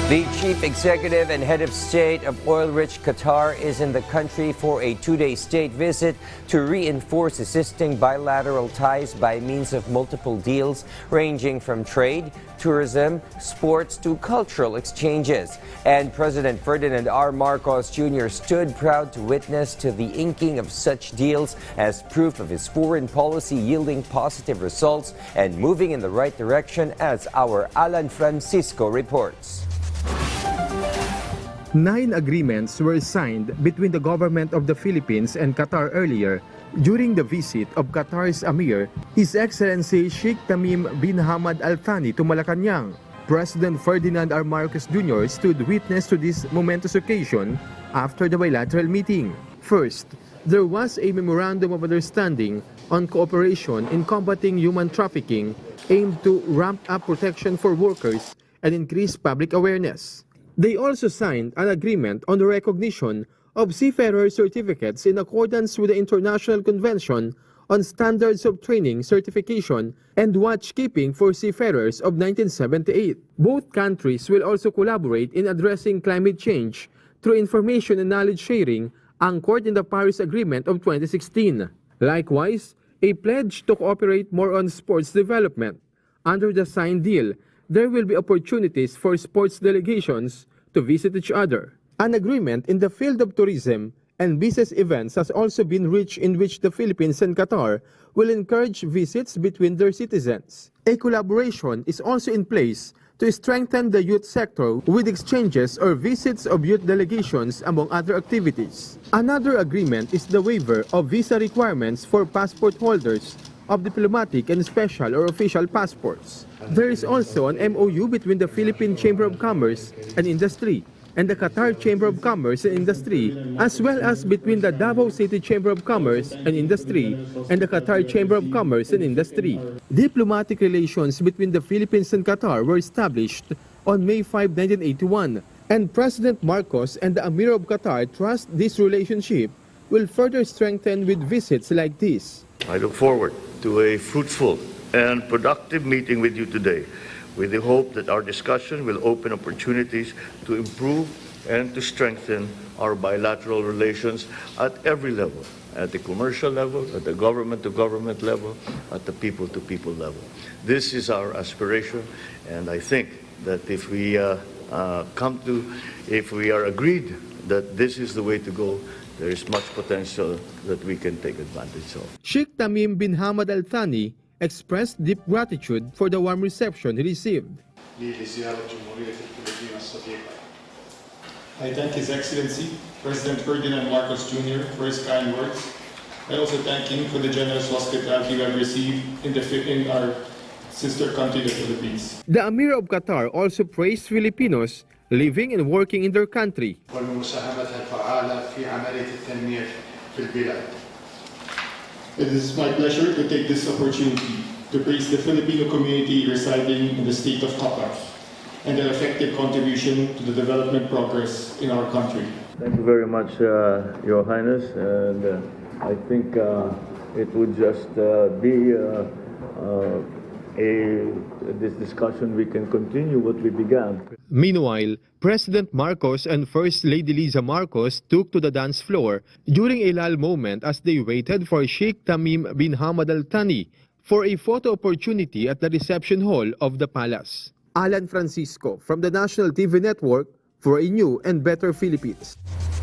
The chief executive and head of state of oil-rich Qatar is in the country for a two-day state visit to reinforce existing bilateral ties by means of multiple deals ranging from trade, tourism, sports to cultural exchanges. And President Ferdinand R. Marcos Jr. stood proud to witness to the inking of such deals as proof of his foreign policy yielding positive results and moving in the right direction, as our Alan Francisco reports. 9 agreements were signed between the government of the Philippines and Qatar earlier during the visit of Qatar's Amir, His Excellency Sheikh Tamim bin Hamad Al Thani to Malacanang. President Ferdinand R. Marcos Jr. stood witness to this momentous occasion after the bilateral meeting. First, there was a memorandum of understanding on cooperation in combating human trafficking aimed to ramp up protection for workers and increase public awareness. They also signed an agreement on the recognition of seafarer certificates in accordance with the International Convention on Standards of Training, Certification, and Watchkeeping for Seafarers of 1978. Both countries will also collaborate in addressing climate change through information and knowledge sharing anchored in the Paris Agreement of 2016. Likewise, a pledge to cooperate more on sports development. Under the signed deal, there will be opportunities for sports delegations to visit each other. An agreement in the field of tourism and business events has also been reached, in which the Philippines and Qatar will encourage visits between their citizens. A collaboration is also in place to strengthen the youth sector with exchanges or visits of youth delegations, among other activities. Another agreement is the waiver of visa requirements for passport holders of diplomatic and special or official passports. There is also an MOU between the Philippine Chamber of Commerce and Industry and the Qatar Chamber of Commerce and Industry, as well as between the Davao City Chamber of Commerce and Industry and the Qatar Chamber of Commerce and Industry. Diplomatic relations between the Philippines and Qatar were established on May 5, 1981, and President Marcos and the Amir of Qatar trust this relationship will further strengthen with visits like this. I look forward to a fruitful and productive meeting with you today, with the hope that our discussion will open opportunities to improve and to strengthen our bilateral relations at every level, at the commercial level, at the government-to-government level, at the people-to-people level. This is our aspiration, and I think that if we are agreed that this is the way to go, there is much potential that we can take advantage of. Sheikh Tamim bin Hamad Al Thani expressed deep gratitude for the warm reception he received. I thank His Excellency, President Ferdinand Marcos Jr. for his kind words. I also thank him for the generous hospitality we have received in our sister country, the Philippines. The Amir of Qatar also praised Filipinos living and working in their country. It is my pleasure to take this opportunity to praise the Filipino community residing in the state of Qatar and their effective contribution to the development progress in our country. Thank you very much, Your Highness, and I think it would just be this discussion, we can continue what we began. Meanwhile, President Marcos and First Lady Liza Marcos took to the dance floor during a lull moment as they waited for Sheikh Tamim bin Hamad Al Thani for a photo opportunity at the reception hall of the palace. Alan Francisco from the National TV Network for a new and better Philippines.